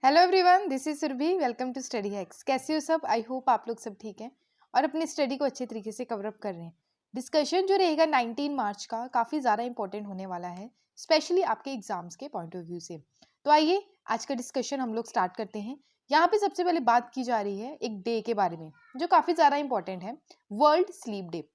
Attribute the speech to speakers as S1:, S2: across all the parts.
S1: Hello everyone, this is Surabhi. Welcome to Study Hacks. कैसे हो सब? आई होप आप लोग सब ठीक हैं और अपनी स्टडी को अच्छे तरीके से कवर अप कर रहे हैं। डिस्कशन जो रहेगा 19 मार्च का काफ़ी ज़्यादा इंपॉर्टेंट होने वाला है, स्पेशली आपके एग्जाम्स के पॉइंट ऑफ व्यू से। तो आइए आज का डिस्कशन हम लोग स्टार्ट करते हैं। यहाँ पे सबसे पहले बात की जा रही है एक डे के बारे में जो काफ़ी ज़्यादा इंपॉर्टेंट है, world sleep day.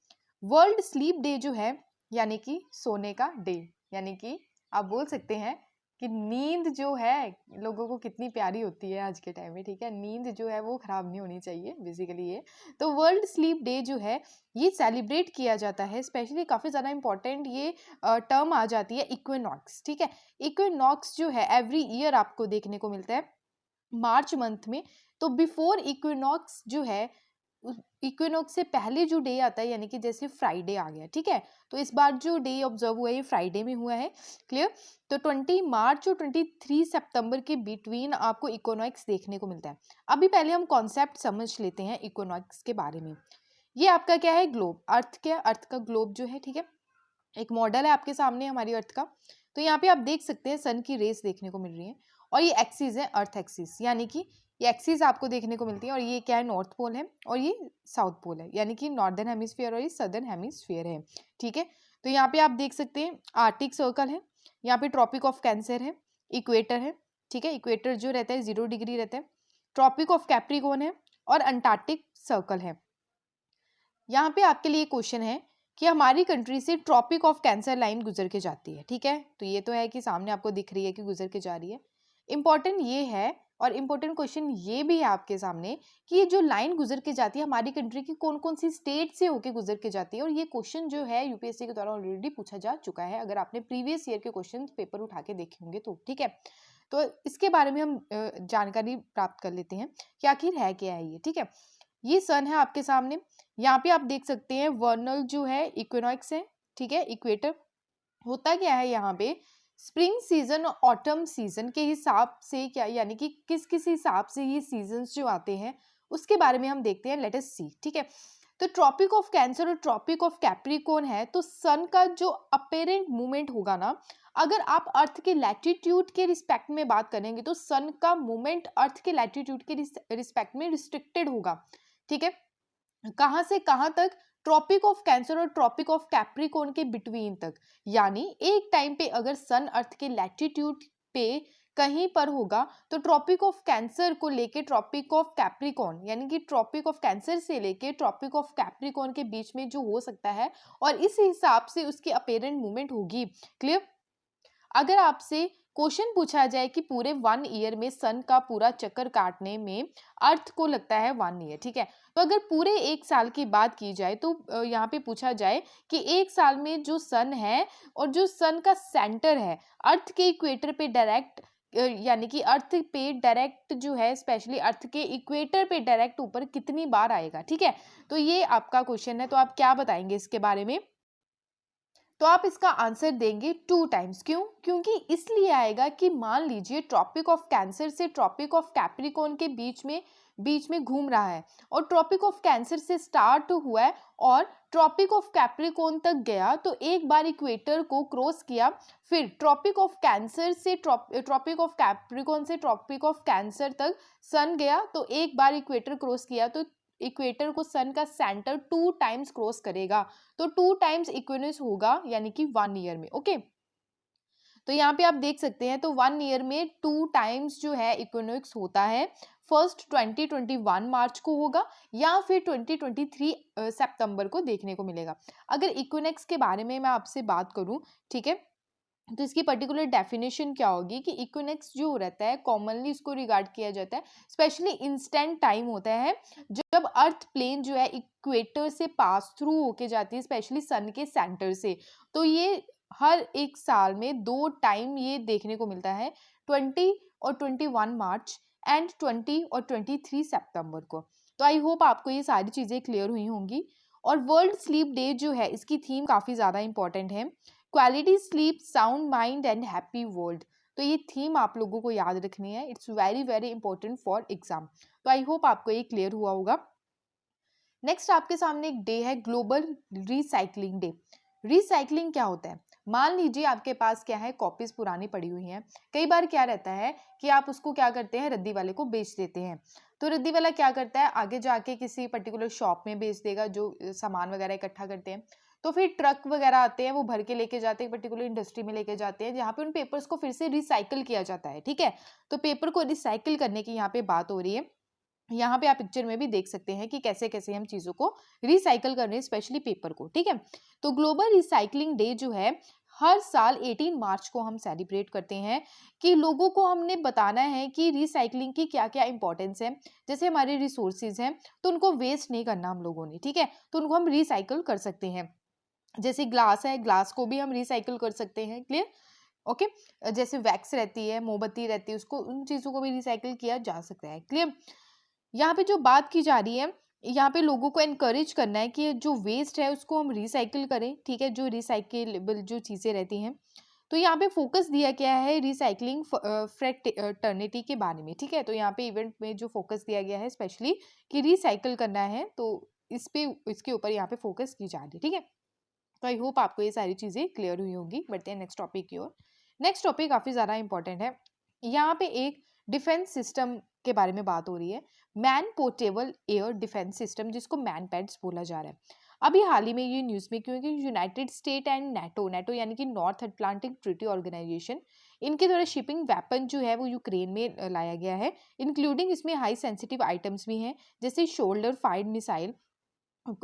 S1: World sleep day जो है यानी कि सोने का डे, यानी कि आप बोल सकते हैं कि नींद जो है लोगों को कितनी प्यारी होती है आज के टाइम में। ठीक है, नींद जो है वो खराब नहीं होनी चाहिए बेसिकली। ये तो वर्ल्ड स्लीप डे जो है ये सेलिब्रेट किया जाता है। स्पेशली काफ़ी ज़्यादा इंपॉर्टेंट ये टर्म आ जाती है इक्विनॉक्स। ठीक है, इक्विनॉक्स जो है एवरी ईयर आपको देखने को मिलता है मार्च मंथ में। तो बिफोर इक्विनॉक्स जो है, इक्विनॉक्स से पहले जो डे आता है यानी कि जैसे फ्राइडे आ गया। ठीक है, तो इस बार जो डे ऑब्जर्व हुआ है ये फ्राइडे में हुआ है। क्लियर? तो 20 मार्च और 23 सितंबर के बिटवीन आपको इक्विनॉक्स देखने को मिलता है। अभी पहले हम कॉन्सेप्ट समझ लेते हैं इक्विनॉक्स के बारे में। ये आपका क्या है? ग्लोब, अर्थ। क्या? अर्थ का ग्लोब जो है। ठीक है, एक मॉडल है आपके सामने हमारी अर्थ का। तो यहाँ पे आप देख सकते हैं सन की रेस देखने को मिल रही है और ये एक्सिस है अर्थ एक्सिस, यानी कि ये एक्सिस आपको देखने को मिलती है। और ये क्या है? नॉर्थ पोल है और ये साउथ पोल है, यानी कि नॉर्दर्न हेमिस्फीयर और ये सदर्न हेमिस्फीयर है। ठीक है, तो यहाँ पे आप देख सकते हैं आर्टिक सर्कल है, यहाँ पे ट्रॉपिक ऑफ कैंसर है, इक्वेटर है। ठीक है, इक्वेटर जो रहता है 0 डिग्री रहता है, ट्रॉपिक ऑफ कैप्रिकॉर्न है और अंटार्कटिक सर्कल है। यहाँ पे आपके लिए क्वेश्चन है कि हमारी कंट्री से ट्रॉपिक ऑफ कैंसर लाइन गुजर के जाती है। ठीक है, तो ये तो है कि सामने आपको दिख रही है कि गुजर के जा रही है। इंपॉर्टेंट ये है और इम्पोर्टेंट क्वेश्चन ये भी है आपके सामने कि ये जो लाइन गुजर के जाती है हमारी कंट्री की कौन कौन सी स्टेट से होके गुजर के जाती है। और ये क्वेश्चन जो है यूपीएससी के द्वारा ऑलरेडी पूछा जा चुका है, अगर आपने प्रीवियस ईयर के क्वेश्चन पेपर उठा के देखे होंगे तो। ठीक है, तो इसके बारे में हम जानकारी प्राप्त कर लेते हैं कि आखिर है क्या है ये। ठीक है, ये सन है आपके सामने। यहाँ पे आप देख सकते हैं वर्नल जो है इक्विनॉक्स है। ठीक है, इक्वेटर होता क्या है यहाँ पे, स्प्रिंग सीजन और ऑटम सीजन के हिसाब से क्या, यानी कि किस किस हिसाब से ये सीजन्स जो आते हैं उसके बारे में हम देखते हैं। लेट अस सी। ठीक है, तो ट्रॉपिक ऑफ कैंसर और ट्रॉपिक ऑफ कैप्रिकॉर्न है, तो सन का जो अपेरेंट मूवमेंट होगा ना, अगर आप अर्थ के लैटिट्यूड के रिस्पेक्ट में बात करेंगे तो सन का मूवमेंट अर्थ के लैटिट्यूड के रिस्पेक्ट में रिस्ट्रिक्टेड होगा। ठीक है, कहां से कहां तक? ट्रॉपिक ऑफ कैंसर और ट्रॉपिक ऑफ कैप्रिकॉर्न के बिटवीन तक। यानी एक टाइम पे अगर सन अर्थ के लैटिट्यूड पे कहीं पर होगा तो ट्रॉपिक ऑफ कैंसर को लेके ट्रॉपिक ऑफ कैप्रिकॉर्न, यानी कि ट्रॉपिक ऑफ कैंसर से लेके ट्रॉपिक ऑफ कैप्रिकॉर्न के बीच में जो हो सकता है और इस हिसाब से उसकी अपेरेंट मूवमेंट होगी। क्लियर? अगर आपसे क्वेश्चन पूछा जाए कि पूरे 1 ईयर में सन का पूरा चक्कर काटने में अर्थ को लगता है 1 ईयर। ठीक है, तो अगर पूरे 1 साल की बात की जाए तो यहाँ पे पूछा जाए कि 1 साल में जो सन है और जो सन का सेंटर है अर्थ के इक्वेटर पे डायरेक्ट, यानी कि अर्थ पे डायरेक्ट जो है, स्पेशली अर्थ के इक्वेटर पे डायरेक्ट ऊपर कितनी बार आएगा। ठीक है, तो ये आपका क्वेश्चन है। तो आप क्या बताएंगे इसके बारे में? तो आप इसका आंसर देंगे 2 टाइम्स। क्यों? क्योंकि इसलिए आएगा कि मान लीजिए ट्रॉपिक ऑफ कैंसर से ट्रॉपिक ऑफ कैप्रिकॉर्न के बीच में घूम रहा है और ट्रॉपिक ऑफ कैंसर से स्टार्ट हुआ है और ट्रॉपिक ऑफ कैप्रिकॉर्न तक गया, तो एक बार इक्वेटर को क्रॉस किया, फिर ट्रॉपिक ऑफ कैंसर से ट्रॉपिक ऑफ कैप्रिकॉर्न से ट्रॉपिक ऑफ कैंसर तक सन गया, तो एक बार इक्वेटर क्रॉस किया तो इक्वेटर को सन का सेंटर 2 टाइम्स क्रॉस करेगा, तो 2 टाइम्स इक्विनोक्स होगा, यानी कि 1 ईयर में। ओके, तो यहाँ पे आप देख सकते हैं तो 1 ईयर में 2 टाइम्स जो है इक्विनोक्स होता है। फर्स्ट 2021 मार्च को होगा या फिर 2023 सितंबर को देखने को मिलेगा। अगर इक्विनोक्स के बारे में मैं आपसे बात करूं, ठीक है, तो इसकी पर्टिकुलर डेफिनेशन क्या होगी कि इक्विनोक्स जो रहता है कॉमनली इसको रिगार्ड किया जाता है, स्पेशली इंस्टेंट टाइम होता है जब अर्थ प्लेन जो है इक्वेटर से पास थ्रू होके जाती है, स्पेशली सन के सेंटर से। तो ये हर 1 साल में 2 टाइम ये देखने को मिलता है, 20 और 21 मार्च एंड 20 और 23 सितंबर को। तो आई होप आपको ये सारी चीज़ें क्लियर हुई होंगी। और वर्ल्ड स्लीप डे जो है इसकी थीम काफ़ी ज़्यादा इंपॉर्टेंट है, quality sleep, sound mind and happy world. तो ये थीम आप लोगों को याद रखनी है, it's very very important for exam. तो आई होप आपको ये क्लियर हुआ होगा। नेक्स्ट आपके सामने एक डे है ग्लोबल रिसाइकलिंग डे। रिसाइकलिंग क्या होता है? मान लीजिए आपके पास क्या है, कॉपीज पुरानी पड़ी हुई हैं। कई बार क्या रहता है कि आप उसको क्या करते हैं, रद्दी वाले को बेच देते हैं। तो रद्दी वाला क्या करता है, आगे जाके किसी पर्टिकुलर शॉप में बेच देगा जो सामान वगैरह इकट्ठा करते हैं। तो फिर ट्रक वगैरह आते हैं, वो भर के लेके जाते हैं, पर्टिकुलर इंडस्ट्री में लेके जाते हैं, जहाँ पे उन पेपर्स को फिर से रिसाइकल किया जाता है। ठीक है, तो पेपर को रिसाइकिल करने की यहाँ पे बात हो रही है। यहाँ पे आप पिक्चर में भी देख सकते हैं कि कैसे कैसे हम चीजों को रिसाइकल कर रहे हैं, स्पेशली पेपर को। ठीक है, तो ग्लोबल रिसाइकलिंग डे जो है हर साल 18 मार्च को हम सेलिब्रेट करते हैं, कि लोगों को हमने बताना है कि रिसाइकलिंग की क्या क्या इंपॉर्टेंस है। जैसे हमारे रिसोर्सेज हैं तो उनको वेस्ट नहीं करना हम लोगों ने, ठीक है, तो उनको हम रिसाइकल कर सकते हैं। जैसे ग्लास है, ग्लास को भी हम रिसाइकल कर सकते हैं। क्लियर? ओके। जैसे वैक्स रहती है, मोमबत्ती रहती है, उसको, उन चीजों को भी रिसाइकल किया जा सकता है। क्लियर? यहाँ पे जो बात की जा रही है, यहाँ पे लोगों को एनकरेज करना है कि जो वेस्ट है उसको हम रिसाइकिल करें। ठीक है, जो रिसाइकेबल जो चीज़ें रहती हैं, तो यहाँ पे फोकस दिया गया है रिसाइकलिंग फ्रैटर्निटी के बारे में। ठीक है, तो यहाँ पे इवेंट में जो फोकस दिया गया है स्पेशली कि रिसाइकिल करना है, तो इस पे, इसके ऊपर यहाँ पे फोकस की जा रही है। ठीक है, तो आई होप आपको ये सारी चीज़ें क्लियर हुई होंगी। बढ़ते हैं नेक्स्ट टॉपिक की ओर। नेक्स्ट टॉपिक काफ़ी ज़्यादा इंपॉर्टेंट है। यहाँ पे एक डिफेंस सिस्टम के बारे में बात हो रही है, man portable air defence system, जिसको मैन पैड्स बोला जा रहा है। अभी हाल ही में ये न्यूज़ में, क्योंकि United state and NATO, NATO यानी कि नॉर्थ अटलांटिक ट्रीटी ऑर्गेनाइजेशन, इनके द्वारा शिपिंग वेपन जो है वो यूक्रेन में लाया गया है। इंक्लूडिंग इसमें हाई सेंसिटिव आइटम्स भी हैं, जैसे शोल्डर फायर्ड मिसाइल,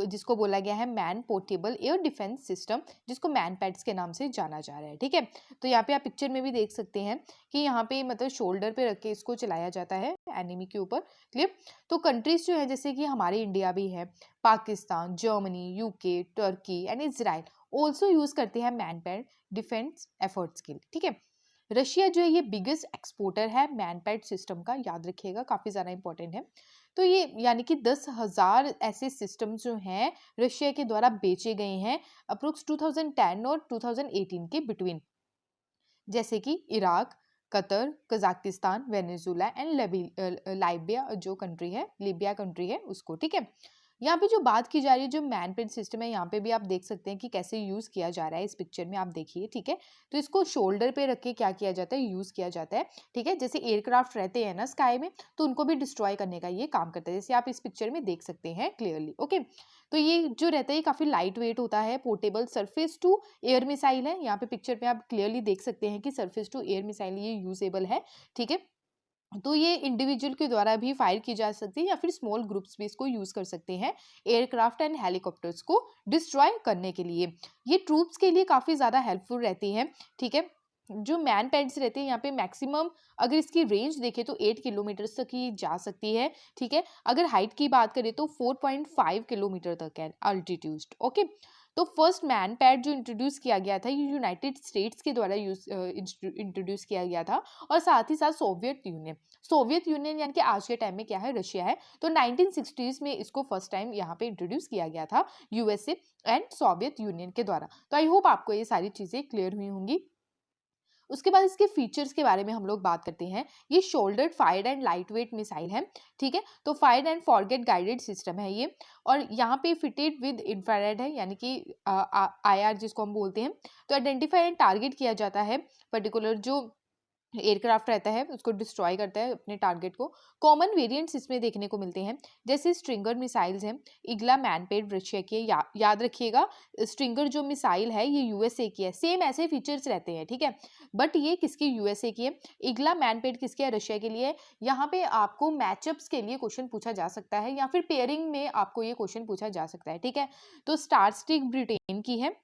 S1: जिसको बोला गया है man portable air defence system, जिसको मैन पैड्स के नाम से जाना जा रहा है। ठीक है, तो यहाँ पे आप पिक्चर में भी देख सकते हैं कि यहाँ पे मतलब शोल्डर पे रख के इसको चलाया जाता है एनिमी के ऊपर। क्लियर? तो कंट्रीज जो है, जैसे कि हमारे इंडिया भी है, Pakistan, Germany, UK, Turkey and Israel also use करते हैं मैन पैड डिफेंस एफर्ट्स के लिए। ठीक है, रशिया जो है ये बिगेस्ट एक्सपोर्टर है मैन पैड सिस्टम का, याद रखिएगा, काफी ज्यादा इंपॉर्टेंट है। तो ये यानी कि 10,000 ऐसे सिस्टम जो हैं रशिया के द्वारा बेचे गए हैं अप्रोक्स 2010 और 2018 के बिटवीन, जैसे कि Iraq, Qatar, Kazakhstan, Venezuela and Libya जो कंट्री है, लीबिया कंट्री है उसको। ठीक है, यहाँ पे जो बात की जा रही है, जो मैन पेड सिस्टम है, यहाँ पे भी आप देख सकते हैं कि कैसे यूज किया जा रहा है। इस पिक्चर में आप देखिए। ठीक है, तो इसको शोल्डर पे रख के क्या किया जाता है, यूज किया जाता है। ठीक है, जैसे एयरक्राफ्ट रहते हैं ना स्काई में, तो उनको भी डिस्ट्रॉय करने का ये काम करता है, जैसे आप इस पिक्चर में देख सकते हैं क्लियरली। ओके, तो ये जो रहता है ये काफी लाइट वेट होता है, portable surface to air missile है। यहाँ पे पिक्चर में आप क्लियरली देख सकते हैं कि सरफेस टू एयर मिसाइल ये यूजेबल है। ठीक है, तो ये इंडिविजुअल के द्वारा भी फायर की जा सकती है, या फिर स्मॉल ग्रुप्स भी इसको यूज कर सकते हैं एयरक्राफ्ट एंड हेलीकॉप्टर्स को डिस्ट्रॉय करने के लिए। ये ट्रूप्स के लिए काफी ज्यादा हेल्पफुल रहती है। ठीक है, जो मैन पैड्स रहते हैं यहाँ पे मैक्सिमम अगर इसकी रेंज देखें तो 8 किलोमीटर तक ही जा सकती है। ठीक है, अगर हाइट की बात करें तो 4.5 किलोमीटर तक है अल्टीट्यूड। ओके, तो फर्स्ट मैन पैड जो इंट्रोड्यूस किया गया था ये यूनाइटेड स्टेट्स के द्वारा इंट्रोड्यूस किया गया था, और साथ ही साथ सोवियत यूनियन यानी कि आज के टाइम में क्या है, रशिया है, तो 1960s में इसको फर्स्ट टाइम यहाँ पे इंट्रोड्यूस किया गया था यूएसए एंड सोवियत यूनियन के द्वारा। तो आई होप आपको ये सारी चीजें क्लियर हुई होंगी। उसके बाद इसके फीचर्स के बारे में हम लोग बात करते हैं। ये shouldered fired and light weight missile है। ठीक है, तो fired and forget guided system है ये, और यहाँ पे फिटेड विद इंफ्रारेड है, यानी कि आईआर जिसको हम बोलते हैं। तो आइडेंटिफाई एंड टारगेट किया जाता है पर्टिकुलर जो एयरक्राफ्ट रहता है उसको डिस्ट्रॉय करता है अपने टारगेट को। कॉमन वेरिएंट्स इसमें देखने को मिलते हैं, जैसे स्ट्रिंगर मिसाइल्स हैं, इग्ला मैनपेड रशिया की है, याद रखिएगा स्ट्रिंगर जो मिसाइल है ये यूएसए की है, सेम ऐसे फीचर्स रहते हैं। ठीक है, बट ये किसकी, यूएसए की है। इग्ला मैनपेड किसके है, रशिया के लिए। यहाँ पे आपको मैचअप्स के लिए क्वेश्चन पूछा जा सकता है, या फिर पेयरिंग में आपको ये क्वेश्चन पूछा जा सकता है। ठीक है, तो स्टार स्टिक ब्रिटेन की है।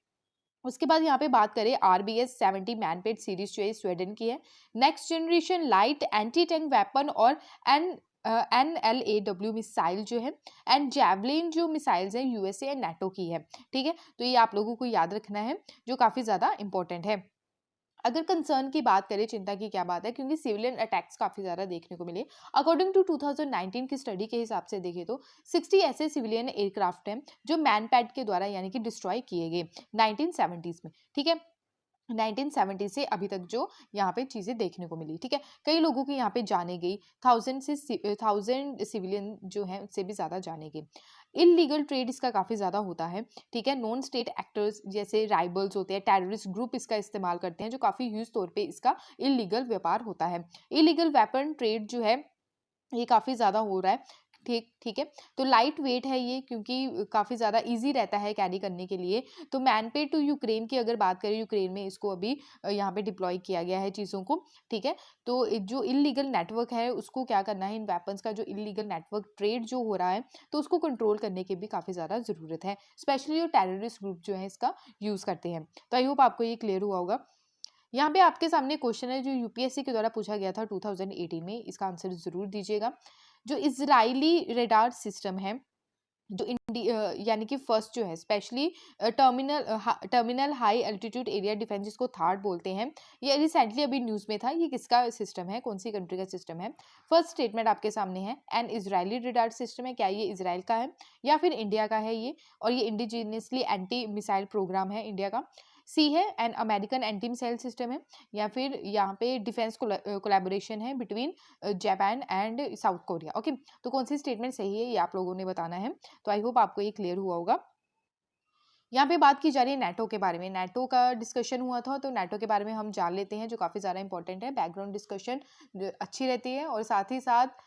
S1: उसके बाद यहाँ पे बात करें RBS-70 मैनपेड सीरीज जो है स्वीडन की है। Next generation light anti tank weapon और NLAW मिसाइल जो है एंड जैवलिन जो मिसाइल्स हैं यूएसए एंड नाटो की है। ठीक है, तो ये आप लोगों को याद रखना है, जो काफी ज्यादा इंपॉर्टेंट है। अगर कंसर्न की बात करें, चिंता की क्या बात है, क्योंकि सिविलियन अटैक्स काफी ज्यादा देखने को मिले। अकॉर्डिंग टू 2019 की स्टडी के हिसाब से देखें तो 60 ऐसे सिविलियन एयरक्राफ्ट हैं जो मैनपैड के द्वारा यानी कि डिस्ट्रॉय किए गए 1970s में। ठीक है, 1970 से अभी तक जो यहाँ पे चीजें देखने को मिली। ठीक है, कई लोगों की यहाँ पे जाने गई, 1000 सिविलियन जो है उससे भी ज्यादा जाने गई। इलीगल ट्रेड इसका काफ़ी ज़्यादा होता है, ठीक है। नॉन स्टेट एक्टर्स जैसे राइबल्स होते हैं, टेररिस्ट ग्रुप इसका इस्तेमाल करते हैं, जो काफ़ी ह्यूज तौर पे इसका इलीगल व्यापार होता है। इलीगल वेपन ट्रेड जो है ये काफ़ी ज़्यादा हो रहा है, ठीक ठीक है। तो लाइट वेट है ये, क्योंकि काफ़ी ज़्यादा इजी रहता है कैरी करने के लिए। तो मैनपेड टू यूक्रेन की अगर बात करें, यूक्रेन में इसको अभी यहाँ पे डिप्लॉय किया गया है चीज़ों को, ठीक है। तो जो इलीगल नेटवर्क है उसको क्या करना है, इन वेपन्स का जो इलीगल नेटवर्क ट्रेड जो हो रहा है, तो उसको कंट्रोल करने की भी काफ़ी ज़्यादा ज़रूरत है, स्पेशली जो टेररिस्ट ग्रुप जो है इसका यूज़ करते हैं। तो आई होप आपको ये क्लियर हुआ होगा। यहाँ पे आपके सामने क्वेश्चन है जो यूपीएससी के द्वारा पूछा गया था 2018 में, इसका आंसर जरूर दीजिएगा। जो इजरायली रेडार सिस्टम है, जो यानी कि फर्स्ट जो है specially terminal high altitude area defence, जिसको थार्ड बोलते हैं, ये रिसेंटली अभी न्यूज़ में था। ये किसका सिस्टम है, कौन सी कंट्री का सिस्टम है? फर्स्ट स्टेटमेंट आपके सामने है, एन इजरायली रेडार सिस्टम है। क्या ये इजराइल का है या फिर इंडिया का है ये? और ये इंडिजिनियसली एंटी मिसाइल प्रोग्राम है इंडिया का। सी है, an American anti missile system है, या फिर यहाँ पे डिफेंस कोलैबोरेशन है between Japan and south Korea. Okay, तो कौन सी स्टेटमेंट सही है ये आप लोगों ने बताना है। तो आई होप आपको ये क्लियर हुआ होगा। यहाँ पे बात की जा रही है नेटो के बारे में, नेटो का डिस्कशन हुआ था, तो नेटो के बारे में हम जान लेते हैं, जो काफ़ी ज़्यादा इंपॉर्टेंट है। बैकग्राउंड डिस्कशन अच्छी रहती है और साथ ही साथ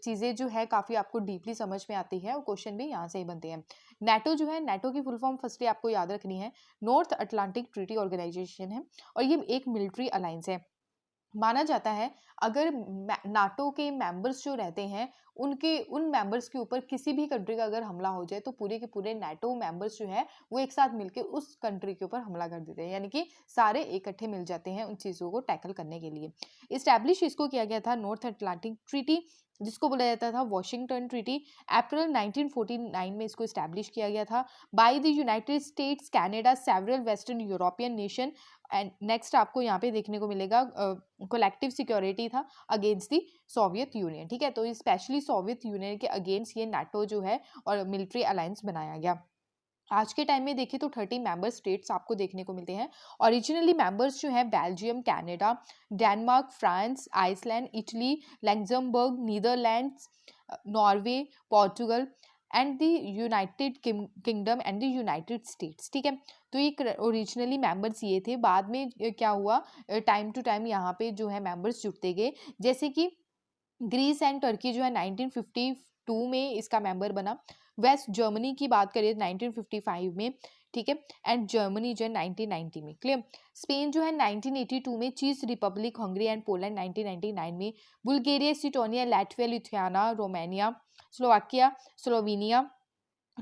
S1: चीज़ें जो है काफ़ी आपको डीपली समझ में आती है और क्वेश्चन भी यहाँ से ही बनते हैं। नेटो जो है, नेटो की फुल फॉर्म फर्स्टली आपको याद रखनी है, नॉर्थ अटलांटिक ट्रीटी ऑर्गेनाइजेशन है, और ये एक मिलिट्री अलायंस है। माना जाता है अगर नाटो के मेंबर्स जो रहते हैं, उनके उन मेंबर्स के ऊपर किसी भी कंट्री का अगर हमला हो जाए, तो पूरे के पूरे नाटो मेंबर्स जो है वो एक साथ मिलकर उस कंट्री के ऊपर हमला कर देते हैं, यानी कि सारे इकट्ठे मिल जाते हैं उन चीज़ों को टैकल करने के लिए। इस्टेब्लिश इसको किया गया था नॉर्थ अटलांटिक ट्रीटी, जिसको बोला जाता था वॉशिंगटन ट्रीटी। अप्रैल 1949 में इसको इस्टेब्लिश किया गया था by the United states, Canada, several western European nation. And next आपको यहाँ पे देखने को मिलेगा कलेक्टिव सिक्योरिटी था अगेंस्ट दी सोवियत यूनियन, ठीक है। तो स्पेशली सोवियत यूनियन के अगेंस्ट ये नाटो जो है और मिलिट्री अलायंस बनाया गया। आज के टाइम में देखिए तो 30 मेंबर स्टेट्स आपको देखने को मिलते हैं। ओरिजिनली मेंबर्स जो हैं Belgium, Canada, Denmark, France, Iceland, Italy, Luxembourg, Netherlands, Norway, Portugal and the United Kingdom and the United States, ठीक है। तो ये ओरिजिनली मेंबर्स ये थे। बाद में क्या हुआ, टाइम टू टाइम यहाँ पे जो है मेंबर्स जुड़ते गए, जैसे कि ग्रीस एंड टर्की जो है 1952 में इसका मेंबर बना। वेस्ट जर्मनी की बात करें 1955 में, ठीक है। एंड जर्मनी जो है 1990 में, क्लियर। स्पेन जो है 1982 में, चीज रिपब्लिक, हंगरी एंड पोलैंड 1999 में, Bulgaria, Estonia, Latvia, Lithuania, Romania, Slovakia, Slovenia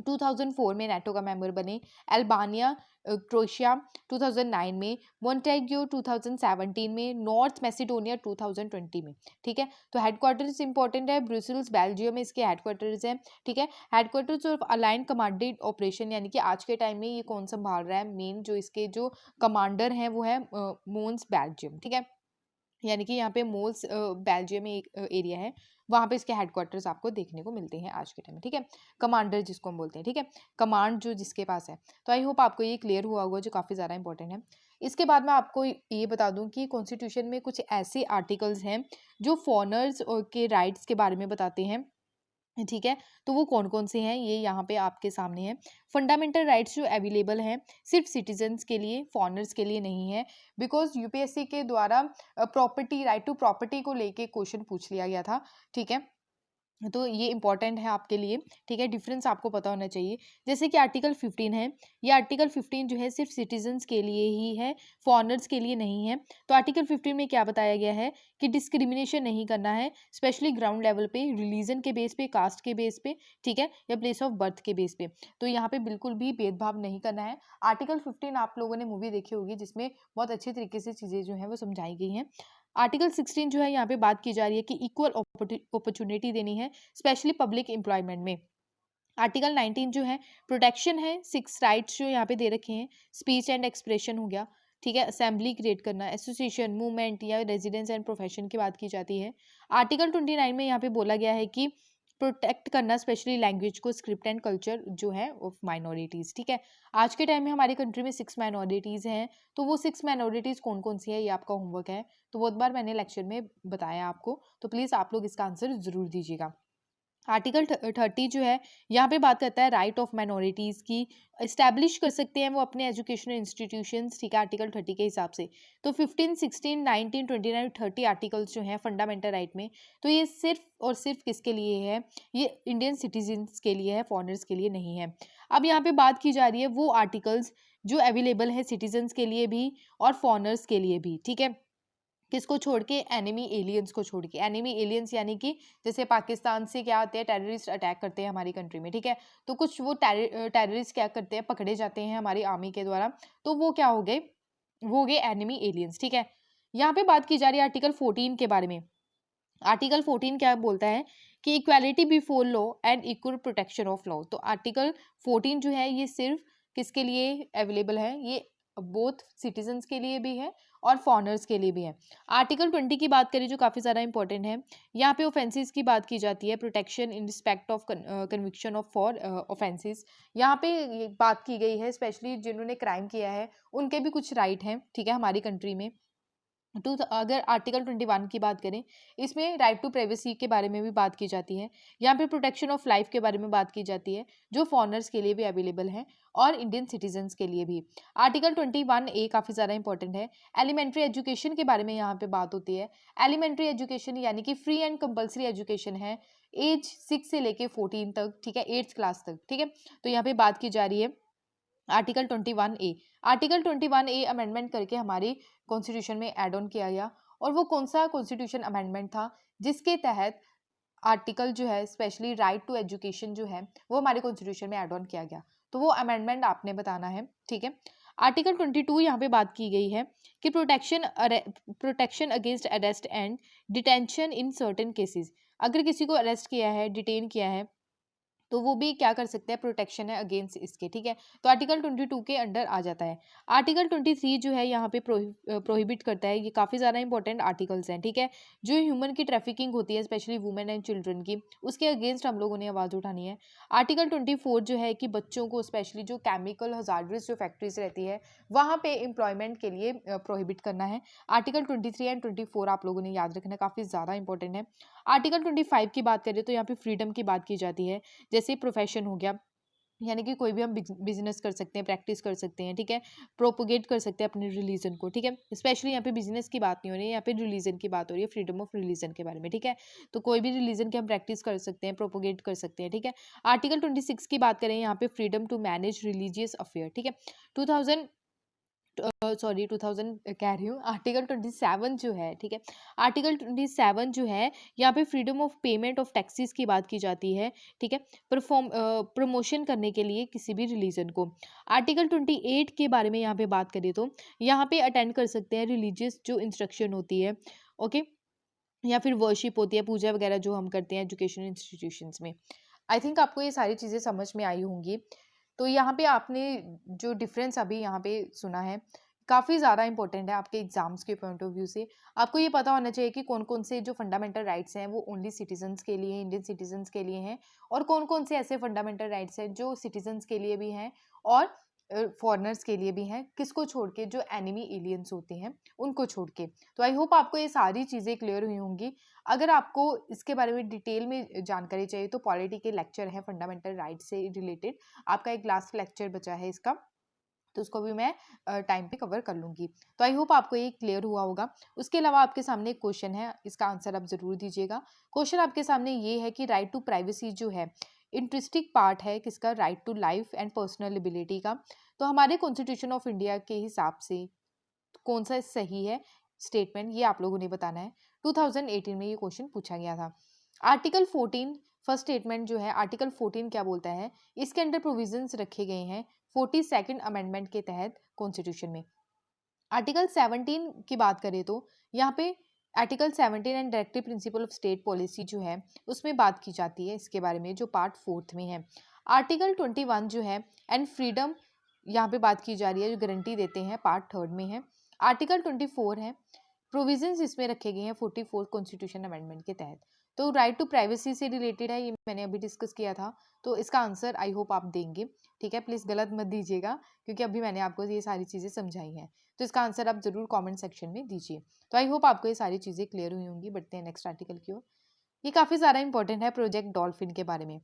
S1: 2004 में नाटो का मेंबर बने। अल्बानिया, क्रोएशिया 2009 में, मोंटेग्यो 2017 में, नॉर्थ मैसिडोनिया 2020 में, ठीक है। तो हेडक्वार्टर्स इंपॉर्टेंट है, ब्रुसेल्स बेल्जियम में इसके हेडक्वार्टर्स हैं, ठीक है। Headquarters of aligned commanded operation, यानी कि आज के टाइम में ये कौन संभाल रहा है, मेन जो इसके जो कमांडर हैं वो है मोन्स बेल्जियम, ठीक है। यानी कि यहाँ पे मोल्स बेल्जियम में एक एरिया है, वहाँ पे इसके हेडक्वार्टर्स आपको देखने को मिलते हैं आज के टाइम में, ठीक है। कमांडर जिसको हम बोलते हैं, ठीक है, कमांड जो जिसके पास है। तो आई होप आपको ये क्लियर हुआ होगा, जो काफ़ी ज़्यादा इंपॉर्टेंट है। इसके बाद मैं आपको ये बता दूं कि कॉन्स्टिट्यूशन में कुछ ऐसे आर्टिकल्स हैं जो फॉरनर्स के राइट्स के बारे में बताते हैं, ठीक है। तो वो कौन कौन से हैं ये यहाँ पे आपके सामने है। फंडामेंटल राइट्स जो अवेलेबल हैं सिर्फ सिटीजन्स के लिए, फॉरनर्स के लिए नहीं है, बिकॉज यूपीएससी के द्वारा प्रॉपर्टी, राइट टू प्रॉपर्टी को लेके क्वेश्चन पूछ लिया गया था, ठीक है। तो ये इंपॉर्टेंट है आपके लिए, ठीक है, डिफरेंस आपको पता होना चाहिए। जैसे कि आर्टिकल 15 है, ये आर्टिकल 15 जो है सिर्फ सिटीजन्स के लिए ही है, फॉरनर्स के लिए नहीं है। तो आर्टिकल 15 में क्या बताया गया है कि डिस्क्रिमिनेशन नहीं करना है, स्पेशली ग्राउंड लेवल पे, रिलीजन के बेस पे, कास्ट के बेस पे, ठीक है, या प्लेस ऑफ बर्थ के बेस पे। तो यहाँ पे बिल्कुल भी भेदभाव नहीं करना है। आर्टिकल 15 आप लोगों ने मूवी देखी होगी, जिसमें बहुत अच्छे तरीके से चीज़ें जो हैं वो समझाई गई हैं। आर्टिकल 16 जो है यहाँ पे बात की जा रही है कि इक्वल अपॉर्चुनिटी देनी है, स्पेशली पब्लिक एम्प्लॉयमेंट में। आर्टिकल 19 जो है प्रोटेक्शन है, 6 राइट्स जो यहाँ पे दे रखे हैं, स्पीच एंड एक्सप्रेशन हो गया, ठीक है, असेंबली क्रिएट करना, एसोसिएशन, मूवमेंट या रेजिडेंस एंड प्रोफेशन की बात की जाती है। आर्टिकल 29 में यहाँ पे बोला गया है कि प्रोटेक्ट करना स्पेशली लैंग्वेज को, स्क्रिप्ट एंड कल्चर जो है ऑफ माइनॉरिटीज़, ठीक है। आज के टाइम में हमारी कंट्री में 6 माइनॉरिटीज़ हैं, तो वो 6 माइनॉरिटीज़ कौन कौन सी है ये आपका होमवर्क है। तो बहुत बार मैंने लेक्चर में बताया आपको, तो प्लीज़ आप लोग इसका आंसर ज़रूर दीजिएगा। आर्टिकल 30 जो है यहाँ पे बात करता है राइट ऑफ माइनॉरिटीज़ की, इस्टेब्लिश कर सकते हैं वो अपने एजुकेशनल इंस्टीट्यूशंस, ठीक है, आर्टिकल 30 के हिसाब से। तो 15, 16, 19, 29, 30 आर्टिकल्स जो हैं फंडामेंटल राइट में, तो ये सिर्फ और सिर्फ किसके लिए है, ये इंडियन सिटीजन्स के लिए है, फॉरेनर्स के लिए नहीं है। अब यहाँ पे बात की जा रही है वो आर्टिकल्स जो अवेलेबल है सिटीजन्स के लिए भी और फॉरेनर्स के लिए भी, ठीक है। किसको छोड़ के, एनिमी एलियंस को छोड़ के। एनिमी एलियंस यानी कि जैसे पाकिस्तान से क्या आते हैं, टेररिस्ट अटैक करते हैं हमारी कंट्री में, ठीक है, तो कुछ वो टेररिस्ट क्या करते हैं, पकड़े जाते हैं हमारी आर्मी के द्वारा, तो वो क्या हो गए, वो हो गए एनिमी एलियंस, ठीक है। यहाँ पे बात की जा रही है आर्टिकल 14 के बारे में। आर्टिकल 14 क्या बोलता है कि equality before law and equal protection of law. तो आर्टिकल 14 जो है ये सिर्फ किसके लिए अवेलेबल है, ये बोथ सिटीजन्स के लिए भी है और फॉरनर्स के लिए भी है। आर्टिकल 20 की बात करें जो काफ़ी ज़्यादा इंपॉर्टेंट है, यहाँ पे ऑफेंसेस की बात की जाती है, protection in respect of conviction of for offences. यहाँ पे ये बात की गई है स्पेशली जिन्होंने क्राइम किया है उनके भी कुछ राइट हैं, ठीक है, हमारी कंट्री में। टू अगर आर्टिकल 21 की बात करें, इसमें राइट टू प्राइवेसी के बारे में भी बात की जाती है। यहाँ पे प्रोटेक्शन ऑफ लाइफ के बारे में बात की जाती है जो फॉरनर्स के लिए भी अवेलेबल है और इंडियन सिटीजन्स के लिए भी। आर्टिकल 21A काफ़ी ज़्यादा इंपॉर्टेंट है। एलिमेंट्री एजुकेशन के बारे में यहाँ पे बात होती है। एलिमेंट्री एजुकेशन यानी कि फ्री एंड कंपल्सरी एजुकेशन है एज 6 से लेके 14 तक, ठीक है, 8th क्लास तक, ठीक है। तो यहाँ पे बात की जा रही है article 21A। Article 21A amendment करके हमारे कॉन्स्टिट्यूशन में ऐड ऑन किया गया। और वो कौन सा कॉन्स्टिट्यूशन अमेंडमेंट था जिसके तहत आर्टिकल जो है स्पेशली राइट टू एजुकेशन जो है वो हमारे कॉन्स्टिट्यूशन में ऐड ऑन किया गया, तो वो अमेंडमेंट आपने बताना है, ठीक है। आर्टिकल 22 यहाँ पे बात की गई है कि protection against arrest and detention in certain cases. अगर किसी को अरेस्ट किया है, डिटेन किया है, तो वो भी क्या कर सकते हैं, प्रोटेक्शन है अगेंस्ट इसके, ठीक है। तो आर्टिकल 22 के अंडर आ जाता है। आर्टिकल 23 जो है यहाँ पे प्रोहिबिट करता है, ये काफ़ी ज़्यादा इंपॉर्टेंट आर्टिकल्स हैं, ठीक है। जो ह्यूमन की ट्रैफिकिंग होती है स्पेशली वुमेन एंड चिल्ड्रन की, उसके अगेंस्ट हम लोगों ने आवाज़ उठानी है। आर्टिकल 24 जो है कि बच्चों को स्पेशली जो केमिकल हजार्डस जो फैक्ट्रीज रहती है वहाँ पे एम्प्लॉयमेंट के लिए प्रोहिबिट करना है। आर्टिकल 23 एंड 24 आप लोगों ने याद रखना, काफ़ी ज़्यादा इंपॉर्टेंट है। आर्टिकल 25 की बात करें तो यहाँ पे फ्रीडम की बात की जाती है, जैसे प्रोफेशन हो गया, यानी कि कोई भी हम बिजनेस कर सकते हैं, प्रैक्टिस कर सकते हैं, ठीक है, प्रोपोगेट कर सकते हैं अपने रिलीजन को, ठीक है। स्पेशली यहाँ पे बिजनेस की बात नहीं हो रही है, यहाँ पे रिलीजन की बात हो रही है, फ्रीडम ऑफ रिलीजन के बारे में, ठीक है। तो कोई भी रिलीजन के हम प्रैक्टिस कर सकते हैं, प्रोपोगेट कर सकते हैं, ठीक है। आर्टिकल 26 की बात करें, यहाँ पे freedom to manage religious affair, ठीक है। 2000 सॉरी 2000 कह रही हूँ, आर्टिकल 27 जो है, ठीक है, आर्टिकल 27 जो है यहाँ पे freedom of payment of taxes की बात की जाती है, ठीक है, प्रमोशन करने के लिए किसी भी रिलीजन को। आर्टिकल 28 के बारे में यहाँ पे बात करें तो यहाँ पे अटेंड कर सकते हैं रिलीजियस जो इंस्ट्रक्शन होती है, ओके, या फिर वर्शिप होती है, पूजा वगैरह जो हम करते हैं एजुकेशन इंस्टीट्यूशंस में। आई थिंक आपको ये सारी चीज़ें समझ में आई होंगी। तो यहाँ पे आपने जो डिफरेंस अभी यहाँ पे सुना है काफ़ी ज़्यादा इंपॉर्टेंट है आपके एग्जाम्स के पॉइंट ऑफ व्यू से। आपको ये पता होना चाहिए कि कौन कौन से जो फंडामेंटल राइट्स हैं वो ओनली सिटीजन्स के लिए, इंडियन सिटीजन्स के लिए हैं, और कौन कौन से ऐसे फंडामेंटल राइट्स हैं जो सिटीजन्स के लिए भी हैं और फॉरेनर्स के लिए भी हैं, किसको छोड़ के, जो एनिमी एलियंस होते हैं उनको छोड़ के। तो आई होप आपको ये सारी चीज़ें क्लियर हुई होंगी। अगर आपको इसके बारे में डिटेल में जानकारी चाहिए तो पॉलिटी के लेक्चर है फंडामेंटल राइट्स से रिलेटेड, आपका एक लास्ट लेक्चर बचा है इसका, तो उसको भी मैं टाइम पे कवर कर लूँगी। तो आई होप आपको ये क्लियर हुआ होगा। उसके अलावा आपके सामने एक क्वेश्चन है, इसका आंसर आप ज़रूर दीजिएगा। क्वेश्चन आपके सामने ये है कि राइट टू प्राइवेसी जो है इंटरेस्टिंग पार्ट है किसका, right to life and personal liberty का। तो हमारे कॉन्स्टिट्यूशन ऑफ इंडिया के हिसाब से कौन सा सही है स्टेटमेंट, ये आप लोगों ने बताना है। 2018 में ये क्वेश्चन पूछा गया था। आर्टिकल 14 फर्स्ट स्टेटमेंट जो है, आर्टिकल 14 क्या बोलता है, इसके अंडर प्रोविजंस रखे गए हैं 42nd अमेंडमेंट के तहत कॉन्स्टिट्यूशन में। आर्टिकल 17 की बात करें तो यहाँ पे article 17 and directive principle of state policy जो है उसमें बात की जाती है इसके बारे में, जो पार्ट 4 में है। आर्टिकल 21 जो है एंड फ्रीडम यहाँ पे बात की जा रही है, जो गारंटी देते हैं, पार्ट 3 में है। आर्टिकल 24 है, प्रोविजंस इसमें रखे गए हैं 44 कॉन्स्टिट्यूशन अमेंडमेंट के तहत। तो राइट टू प्राइवेसी से रिलेटेड है, ये मैंने अभी डिस्कस किया था, तो इसका आंसर आई होप आप देंगे, ठीक है। प्लीज़ गलत मत दीजिएगा क्योंकि अभी मैंने आपको ये सारी चीज़ें समझाई हैं, तो इसका आंसर आप ज़रूर कमेंट सेक्शन में दीजिए। तो आई होप आपको ये सारी चीज़ें क्लियर हुई होंगी। बढ़ते हैं नेक्स्ट आर्टिकल की ओर। ये काफ़ी ज़्यादा इंपॉर्टेंट है प्रोजेक्ट डॉल्फिन के बारे में।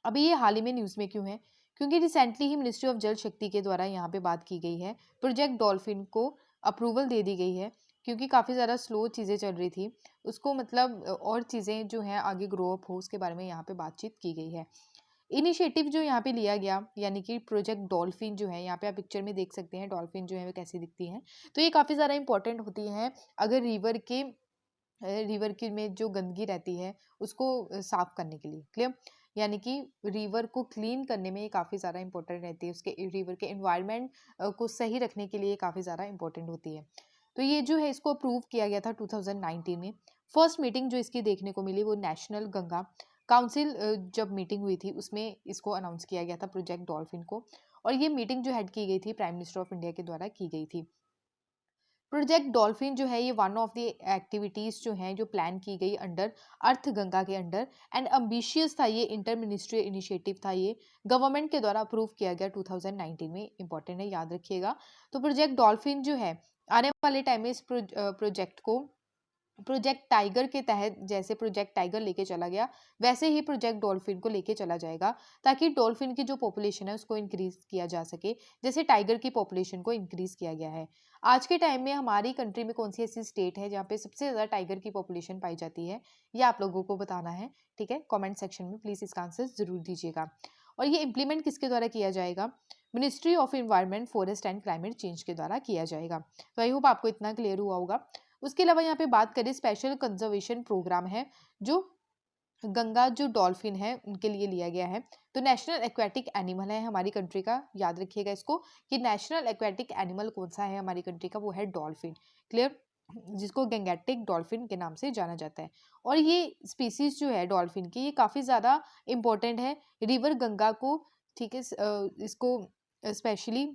S1: अभी ये हाल ही में न्यूज़ में क्यों है? क्योंकि रिसेंटली ही मिनिस्ट्री ऑफ जल शक्ति के द्वारा यहाँ पे बात की गई है, प्रोजेक्ट डॉल्फिन को अप्रूवल दे दी गई है, क्योंकि काफ़ी ज़्यादा स्लो चीज़ें चल रही थी। उसको मतलब और चीज़ें जो हैं आगे ग्रो अप हो, उसके बारे में यहाँ पे बातचीत की गई है। इनिशिएटिव जो यहाँ पे लिया गया, यानी कि प्रोजेक्ट डॉल्फिन जो है, यहाँ पे आप पिक्चर में देख सकते हैं डॉल्फिन जो है वो कैसी दिखती है। तो ये काफ़ी ज़्यादा इंपॉर्टेंट होती है अगर रिवर की में जो गंदगी रहती है उसको साफ करने के लिए। क्लियर? यानी कि रिवर को क्लीन करने में ये काफ़ी ज़्यादा इंपॉर्टेंट रहती है, उसके रिवर के एनवायरनमेंट को सही रखने के लिए काफ़ी ज़्यादा इंपॉर्टेंट होती है। तो ये जो है इसको अप्रूव किया गया था 2019 में। फर्स्ट मीटिंग जो इसकी देखने को मिली वो नेशनल गंगा काउंसिल जब मीटिंग हुई थी उसमें इसको अनाउंस किया गया था प्रोजेक्ट डॉल्फिन को। और ये मीटिंग जो हेड की गई थी प्राइम मिनिस्टर ऑफ इंडिया के द्वारा की गई थी। प्रोजेक्ट डॉल्फिन जो है ये वन ऑफ द एक्टिविटीज जो हैं जो प्लान की गई अंडर अर्थ गंगा के अंडर, एंड अम्बिशियस था ये, इंटर मिनिस्ट्री इनिशिएटिव था ये, गवर्नमेंट के द्वारा अप्रूव किया गया 2019 में। इंपॉर्टेंट है, याद रखिएगा। तो प्रोजेक्ट डॉल्फिन जो है आने वाले टाइम में इस प्रोजेक्ट को प्रोजेक्ट टाइगर के तहत, जैसे प्रोजेक्ट टाइगर लेके चला गया वैसे ही प्रोजेक्ट डॉल्फिन को लेके चला जाएगा, ताकि डॉल्फिन की जो पॉपुलेशन है उसको इंक्रीज किया जा सके, जैसे टाइगर की पॉपुलेशन को इंक्रीज किया गया है। आज के टाइम में हमारी कंट्री में कौन सी ऐसी स्टेट है जहाँ पे सबसे ज़्यादा टाइगर की पॉपुलेशन पाई जाती है, ये आप लोगों को बताना है। ठीक है, कॉमेंट सेक्शन में प्लीज़ इसका आंसर ज़रूर दीजिएगा। और ये इम्प्लीमेंट किसके द्वारा किया जाएगा? Ministry of environment, forest and climate change के द्वारा किया जाएगा। तो आई होप आपको इतना क्लियर हुआ होगा। उसके अलावा यहाँ पे बात करें, स्पेशल कंजर्वेशन प्रोग्राम है जो गंगा जो डॉल्फिन है उनके लिए लिया गया है। तो नेशनल एक्वेटिक एनिमल है हमारी कंट्री का, याद रखिएगा इसको कि नेशनल एक्वेटिक एनिमल कौन सा है हमारी कंट्री का, वो है डॉल्फिन। क्लियर? जिसको गैंगेटिक डॉल्फिन के नाम से जाना जाता है। और ये स्पीसीज जो है डॉल्फिन की, ये काफ़ी ज़्यादा इंपॉर्टेंट है रिवर गंगा को। ठीक है, इसको स्पेशली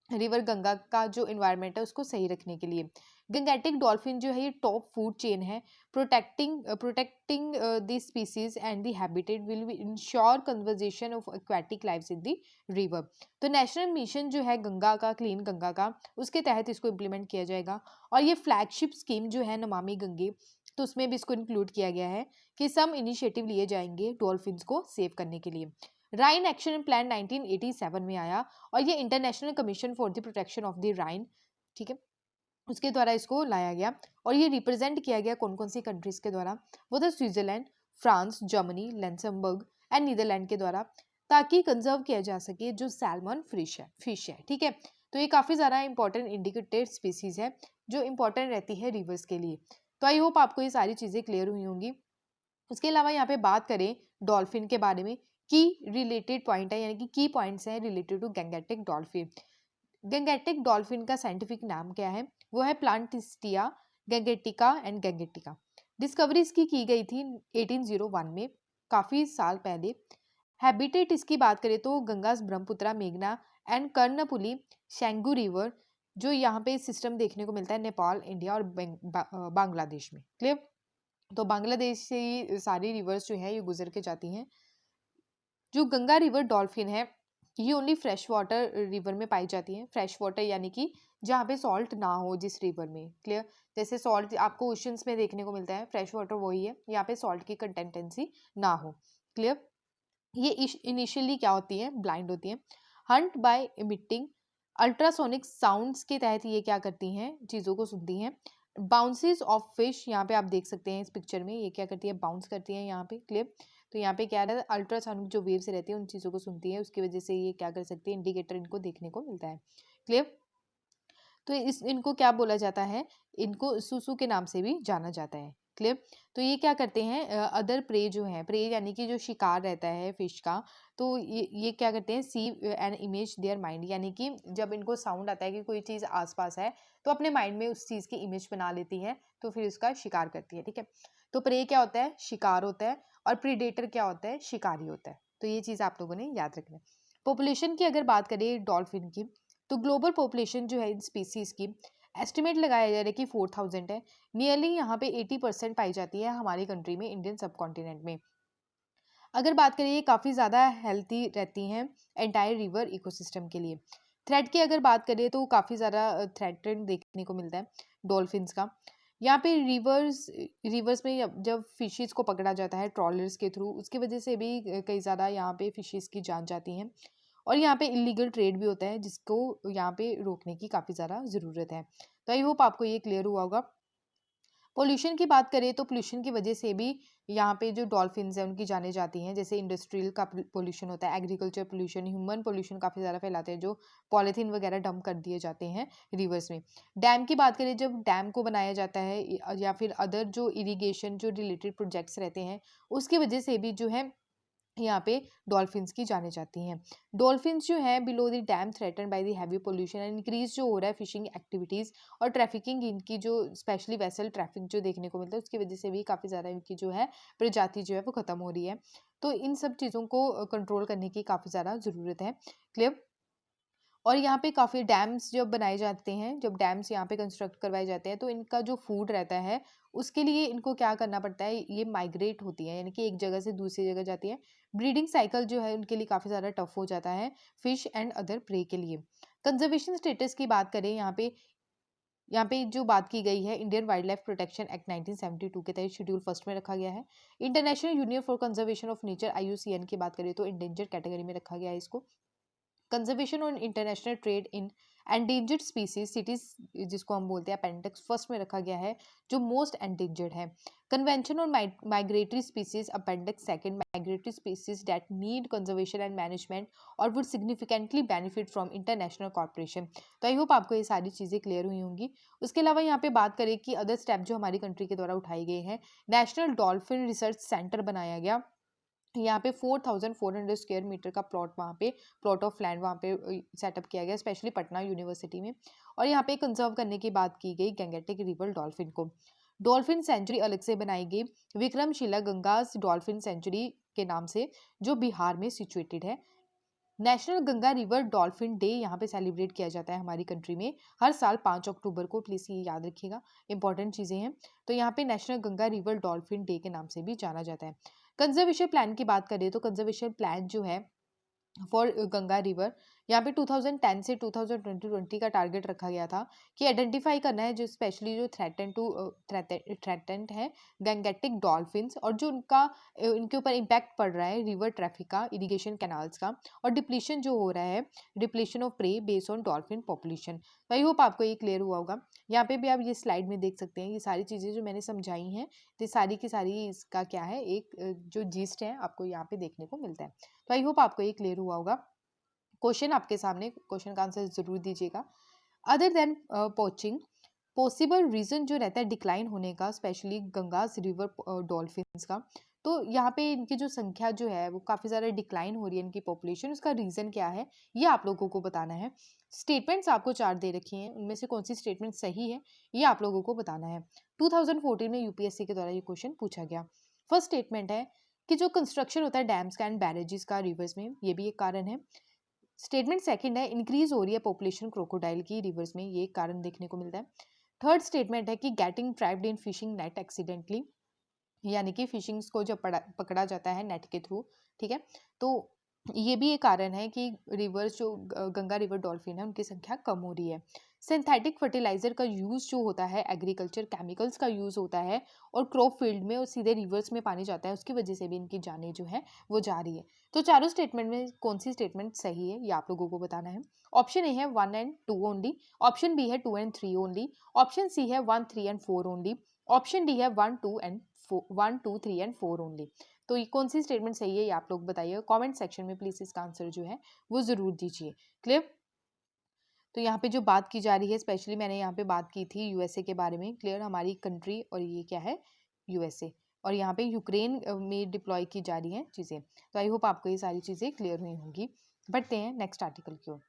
S1: रिवर गंगा का जो इन्वायरमेंट है उसको सही रखने के लिए। गंगेटिक डॉल्फिन जो है ये टॉप फूड चेन है, protecting the species and the habitat will be ensure conservation of aquatic lives in the river. तो नेशनल मिशन जो है गंगा का, क्लीन गंगा का, उसके तहत इसको इम्प्लीमेंट किया जाएगा। और ये फ्लैगशिप स्कीम जो है नमामि गंगे, तो उसमें भी इसको इंक्लूड किया गया है कि सम इनिशिएटिव लिए जाएंगे डॉल्फिन्स को सेव करने के लिए। राइन एक्शन प्लान 1987 में आया, और ये international commission for the protection of the Rhine, ठीक है, उसके द्वारा इसको लाया गया। और ये रिप्रेजेंट किया गया कौन कौन सी कंट्रीज के द्वारा? वो था Switzerland, France, Germany, Luxembourg and Netherland के द्वारा, ताकि कंजर्व किया जा सके जो सैल्मन फिश है। ठीक है, तो ये काफ़ी ज़्यादा इंपॉर्टेंट इंडिकेटेड स्पीसीज है जो इंपॉर्टेंट रहती है रिवर्स के लिए। तो आई होप आपको ये सारी चीज़ें क्लियर हुई होंगी। उसके अलावा यहाँ पे बात करें डॉल्फिन के बारे में, की रिलेटेड पॉइंट है, यानी कि की पॉइंट्स हैं related to Gangetic dolphin. Gangetic dolphin का साइंटिफिक नाम क्या है? वो है प्लांटिस्टिया गैंगेटिका एंड गैंगेटिका। डिस्कवरी इसकी की गई थी 1801 में, काफ़ी साल पहले। हैबिटेट इसकी बात करें तो गंगास, ब्रह्मपुत्रा, मेघना एंड कर्णपुली, शेंगू रिवर, जो यहाँ पे सिस्टम देखने को मिलता है नेपाल, इंडिया और बांग्लादेश में। क्लियर? तो बांग्लादेश से ही सारी रिवर्स जो है ये गुजर के जाती हैं। जो गंगा रिवर डॉल्फिन है ये ओनली फ्रेश वाटर रिवर में पाई जाती है। फ्रेश वाटर यानी कि जहाँ पे सॉल्ट ना हो जिस रिवर में। क्लियर? जैसे सॉल्ट आपको ओशंस में देखने को मिलता है, फ्रेश वाटर वही है, यहाँ पे सॉल्ट की कंटेंटेंसी ना हो। क्लियर? ये इनिशियली क्या होती है? ब्लाइंड होती है। Hunt by emitting ultrasonic sounds के तहत ये क्या करती हैं? चीज़ों को सुनती हैं। बाउंसेस ऑफ फिश, यहाँ पे आप देख सकते हैं इस पिक्चर में, ये क्या करती है? बाउंस करती है यहाँ पे। क्लियर? तो यहाँ पे क्या रहता है? अल्ट्रासाउंड जो वेव से रहती है उन चीज़ों को सुनती है, उसकी वजह से ये क्या कर सकती है? इंडिकेटर इनको देखने को मिलता है। क्लियर? तो इनको क्या बोला जाता है? इनको सुसु के नाम से भी जाना जाता है। क्लियर? तो ये क्या करते हैं? अदर प्रे जो है, प्रे यानी कि जो शिकार रहता है फिश का, तो ये क्या करते हैं? See an image their mind, यानी कि जब इनको साउंड आता है कि कोई चीज़ आसपास है तो अपने माइंड में उस चीज़ की इमेज बना लेती है, तो फिर उसका शिकार करती है। ठीक है, तो प्रे क्या होता है? शिकार होता है। और प्रीडेटर क्या होता है? शिकारी होता है। तो ये चीज़ आप लोगों ने याद रखना है। पॉपुलेशन की अगर बात करें डॉल्फिन की, तो ग्लोबल पॉपुलेशन जो है इन स्पीसीज की एस्टिमेट लगाया जा रहा है कि 4000 है। नियरली यहाँ पे 80% पाई जाती है हमारी कंट्री में, इंडियन सब कॉन्टिनेंट में। अगर बात करें ये काफ़ी ज़्यादा हेल्थी रहती हैं एंटायर रिवर इकोसिस्टम के लिए। थ्रेट की अगर बात करें तो काफ़ी ज़्यादा थ्रेटेड देखने को मिलता है डॉल्फिन्स का। यहाँ पे रिवर्स में जब फिशेस को पकड़ा जाता है ट्रॉलर्स के थ्रू, उसकी वजह से भी कई ज़्यादा यहाँ पे फिशेस की जान जाती हैं। और यहाँ पे इलीगल ट्रेड भी होता है जिसको यहाँ पे रोकने की काफ़ी ज़्यादा ज़रूरत है। तो आई होप आपको ये क्लियर हुआ होगा। पोल्यूशन की बात करें तो पोल्यूशन की वजह से भी यहाँ पे जो डॉल्फिन्स हैं उनकी जाने जाती हैं। जैसे इंडस्ट्रियल का पोल्यूशन होता है, एग्रीकल्चर पोल्यूशन, ह्यूमन पोल्यूशन काफ़ी ज़्यादा फैलाते हैं जो पॉलीथीन वगैरह डंप कर दिए जाते हैं रिवर्स में। डैम की बात करें, जब डैम को बनाया जाता है या फिर अदर जो इरिगेशन जो रिलेटेड प्रोजेक्ट्स रहते हैं, उसकी वजह से भी जो है यहाँ पे डॉल्फिन्स की जाने जाती हैं। डॉल्फिन्स जो है below the dam threaten by the heavy pollution and increase जो हो रहा है फिशिंग एक्टिविटीज़ और ट्रैफिकिंग, इनकी जो स्पेशली वेसल ट्रैफिक जो देखने को मिलता है, उसकी वजह से भी काफ़ी ज़्यादा इनकी जो है प्रजाति जो है वो ख़त्म हो रही है। तो इन सब चीज़ों को कंट्रोल करने की काफ़ी ज़्यादा ज़रूरत है। क्लियर। और यहाँ पे काफ़ी डैम्स जब बनाए जाते हैं, जब डैम्स यहाँ पे कंस्ट्रक्ट करवाए जाते हैं, तो इनका जो फूड रहता है उसके लिए इनको क्या करना पड़ता है, ये माइग्रेट होती है, यानी कि एक जगह से दूसरी जगह जाती है। ब्रीडिंग साइकिल जो है उनके लिए काफ़ी ज़्यादा टफ हो जाता है फिश एंड अदर प्रे के लिए। कंजर्वेशन स्टेटस की बात करें, यहाँ पे जो बात की गई है, Indian wild life protection act 1972 के तहत शेड्यूल फर्स्ट में रखा गया है। International union for conservation of nature IUCN की बात करें तो इंडेंजर कैटेगरी में रखा गया है इसको। कंजर्वेशन और international trade in endangered species cities, जिसको हम बोलते हैं अपेंडिक्स फर्स्ट में रखा गया है, जो मोस्ट एंडेंजर्ड है। Convention on migratory species appendix second, migratory species that need conservation and management or would significantly benefit from international corporation. तो आई होप आपको ये सारी चीज़ें क्लियर हुई होंगी। उसके अलावा यहाँ पे बात करें कि अदर स्टेप जो हमारी कंट्री के द्वारा उठाए गए हैं, नेशनल डॉल्फिन रिसर्च सेंटर बनाया गया। यहाँ पे 4400 स्क्वायर मीटर का प्लॉट, वहाँ पे प्लॉट ऑफ लैंड वहाँ पे सेटअप किया गया, स्पेशली पटना यूनिवर्सिटी में। और यहाँ पे कंजर्व करने की बात की गई गैंगेटिक रिवर डॉल्फिन को। डॉल्फिन सेंचुरी अलग से बनाई गई, विक्रमशिला गंगास डॉल्फिन सेंचुरी के नाम से, जो बिहार में सिचुएटेड है। National Ganga river dolphin day यहाँ पे सेलिब्रेट किया जाता है हमारी कंट्री में हर साल 5 अक्टूबर को। प्लीज़ ये याद रखिएगा, इंपॉर्टेंट चीज़ें हैं। तो यहाँ पे national Ganga river dolphin day के नाम से भी जाना जाता है। कंजर्वेशन प्लान की बात करें तो कंजर्वेशन प्लान जो है फॉर गंगा रिवर, यहाँ पे 2010 से 2020 का टारगेट रखा गया था कि आइडेंटिफाई करना है जो स्पेशली जो थ्रेटेंड है गैंगेटिक डॉल्फिन्स, और जो इनके ऊपर इम्पैक्ट पड़ रहा है रिवर ट्रैफिक का, इरिगेशन कैनाल्स का, और डिप्लीशन जो हो रहा है, depletion of prey based on dolphin population. तो आई होप आपको ये क्लियर हुआ होगा। यहाँ पे भी आप ये स्लाइड में देख सकते हैं, ये सारी चीज़ें जो मैंने समझाई हैं, तो सारी की सारी इसका क्या है, एक जो जिस्ट है आपको यहाँ पे देखने को मिलता है। तो आई होप आपको ये क्लियर हुआ होगा। क्वेश्चन आपके सामने, क्वेश्चन का आंसर जरूर दीजिएगा। Other than poaching, possible reason जो रहता है डिक्लाइन होने का, स्पेशली गंगास रिवर डॉल्फिन्स का, तो यहाँ पे इनकी जो संख्या जो है वो काफ़ी ज़्यादा डिक्लाइन हो रही है, इनकी पॉपुलेशन, उसका रीज़न क्या है ये आप लोगों को बताना है। स्टेटमेंट्स आपको 4 दे रखी हैं, उनमें से कौन सी स्टेटमेंट सही है ये आप लोगों को बताना है। 2014 में UPSC के द्वारा ये क्वेश्चन पूछा गया। फर्स्ट स्टेटमेंट है कि जो कंस्ट्रक्शन होता है डैम्स का एंड बैरेजेस का रिवर्स में, ये भी एक कारण है। स्टेटमेंट सेकंड है इंक्रीज हो रही है पॉपुलेशन क्रोकोडाइल की रिवर्स में, ये एक कारण देखने को मिलता है। थर्ड स्टेटमेंट है कि getting trapped in fishing net accidentally, यानी कि फिशिंग्स को जब पकड़ा जाता है नेट के थ्रू, ठीक है, तो ये भी एक कारण है कि रिवर्स जो गंगा रिवर डॉल्फिन है उनकी संख्या कम हो रही है। सिंथेटिक फर्टिलाइजर का यूज़ जो होता है, एग्रीकल्चर केमिकल्स का यूज़ होता है और क्रॉप फील्ड में और सीधे रिवर्स में पानी जाता है, उसकी वजह से भी इनकी जानें जो है वो जा रही है। तो चारों स्टेटमेंट में कौन सी स्टेटमेंट सही है ये आप लोगों को बताना है। ऑप्शन ए है 1 एंड 2 ओनली, ऑप्शन बी है 2 एंड 3 ओनली, ऑप्शन सी है 1 3 एंड 4 ओनली, ऑप्शन डी है 1 2 एंड 1 2 3 एंड 4 ओनली। तो ये कौन सी स्टेटमेंट सही है ये आप लोग बताइए कमेंट सेक्शन में, प्लीज इसका आंसर जो है वो जरूर दीजिए। क्लियर। तो यहाँ पे जो बात की जा रही है, स्पेशली मैंने यहाँ पे बात की थी USA के बारे में, क्लियर, हमारी कंट्री, और ये क्या है USA, और यहाँ पे यूक्रेन में डिप्लॉय की जा रही हैं चीज़ें। तो आई होप आपको ये सारी चीज़ें क्लियर हुई होंगी। बढ़ते हैं नेक्स्ट आर्टिकल की ओर।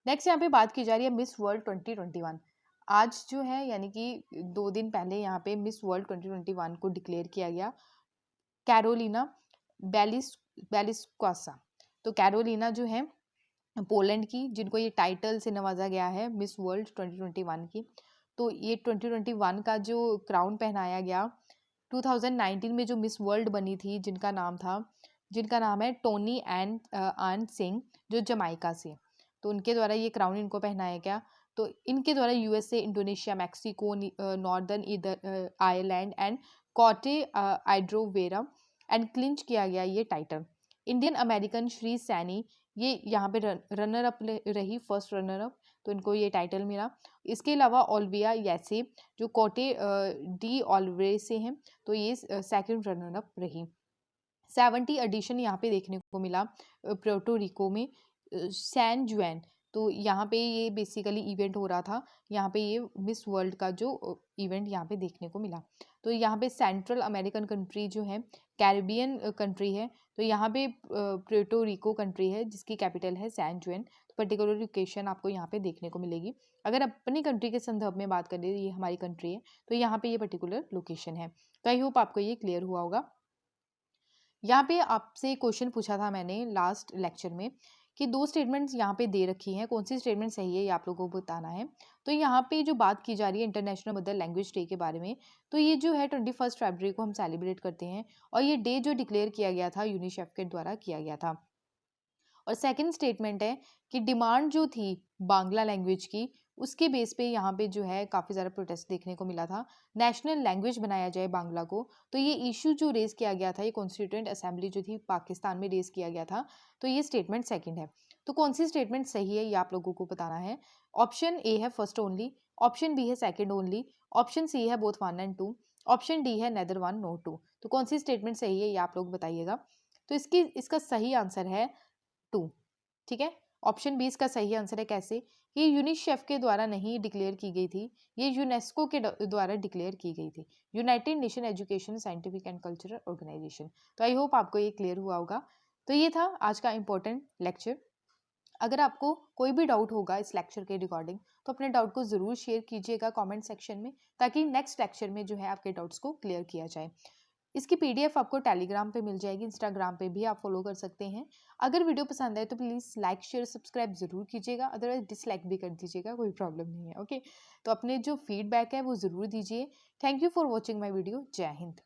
S1: नेक्स्ट यहाँ पे बात की जा रही है मिस वर्ल्ड 2021। आज जो है यानी कि 2 दिन पहले यहाँ पे मिस वर्ल्ड 2021 को डिक्लेयर किया गया, कैरोलिना बेलिस्कोसा। तो कैरोलिना जो है पोलैंड की, जिनको ये टाइटल से नवाजा गया है मिस वर्ल्ड 2021 की, तो ये 2021 का जो क्राउन पहनाया गया, 2019 में जो मिस वर्ल्ड बनी थी जिनका नाम है टोनी एंड आन सिंह, जो जमाइका से, तो उनके द्वारा ये क्राउन इनको पहनाया गया। तो इनके द्वारा USA, Indonesia, Mexico, Northern Ireland and Cote d'Ivoire and clinch किया गया ये title. Indian American Shri Saini ये यहाँ पे रनर अप रही, फर्स्ट रनर अप, तो इनको ये टाइटल मिला। इसके अलावा ओल्विया येसे जो कोटे डी ऑलवे से हैं, तो ये सेकंड रनर अप रही। 70 एडिशन यहाँ पे देखने को मिला प्रोटो रिको में, सैन जुएन, तो यहाँ पे ये बेसिकली इवेंट हो रहा था, यहाँ पे ये मिस वर्ल्ड का जो इवेंट यहाँ पे देखने को मिला। तो यहाँ पे सेंट्रल अमेरिकन कंट्री जो है, कैरिबियन कंट्री है, तो यहाँ पे प्रोटो रिको कंट्री है जिसकी कैपिटल है सैन जुएन। तो पर्टिकुलर लोकेशन आपको यहाँ पे देखने को मिलेगी। अगर अपनी कंट्री के संदर्भ में बात करें, ये हमारी कंट्री है, तो यहाँ पे ये पर्टिकुलर लोकेशन है। तो आई होप आपको ये क्लियर हुआ होगा। यहाँ पे आपसे क्वेश्चन पूछा था मैंने लास्ट लेक्चर में कि दो स्टेटमेंट्स यहाँ पे दे रखी हैं, कौन सी स्टेटमेंट सही है ये आप लोगों को बताना है। तो यहाँ पे जो बात की जा रही है इंटरनेशनल मदर लैंग्वेज डे के बारे में, तो ये जो है 21 फरवरी को हम सेलिब्रेट करते हैं, और ये डे जो डिक्लेयर किया गया था यूनिसेफ के द्वारा किया गया था। और सेकंड स्टेटमेंट है कि डिमांड जो थी बांग्ला लैंग्वेज की, उसके बेस पे यहाँ पे जो है काफ़ी ज़्यादा प्रोटेस्ट देखने को मिला था, नेशनल लैंग्वेज बनाया जाए बांग्ला को। तो ये इशू जो रेज़ किया गया था, ये कॉन्स्टिट्यूएंट असेंबली जो थी पाकिस्तान में रेज़ किया गया था, तो ये स्टेटमेंट सेकंड है। तो कौन सी स्टेटमेंट सही है ये आप लोगों को बताना है। ऑप्शन ए है फर्स्ट ओनली, ऑप्शन बी है सेकेंड ओनली, ऑप्शन सी है बोथ 1 and 2, ऑप्शन डी है नेदर 1 नो 2। तो कौन सी स्टेटमेंट सही है ये आप लोग बताइएगा। तो इसका सही आंसर है 2। ठीक है, ऑप्शन बी इसका सही आंसर है। कैसे? ये यूनिसेफ के द्वारा नहीं डिक्लेयर की गई थी, ये यूनेस्को के द्वारा डिक्लेयर की गई थी, United Nation Education Scientific and Cultural Organization. तो आई होप आपको ये क्लियर हुआ होगा। तो ये था आज का इंपॉर्टेंट लेक्चर। अगर आपको कोई भी डाउट होगा इस लेक्चर के रिगार्डिंग, तो अपने डाउट को ज़रूर शेयर कीजिएगा कमेंट सेक्शन में, ताकि नेक्स्ट लेक्चर में जो है आपके डाउट्स को क्लियर किया जाए। इसकी पीडीएफ आपको टेलीग्राम पे मिल जाएगी, इंस्टाग्राम पे भी आप फॉलो कर सकते हैं। अगर वीडियो पसंद आए तो प्लीज़ लाइक शेयर सब्सक्राइब ज़रूर कीजिएगा, अदरवाइज डिसलाइक भी कर दीजिएगा, कोई प्रॉब्लम नहीं है। ओके, तो अपने जो फीडबैक है वो ज़रूर दीजिए। Thank you for watching my video. जय हिंद।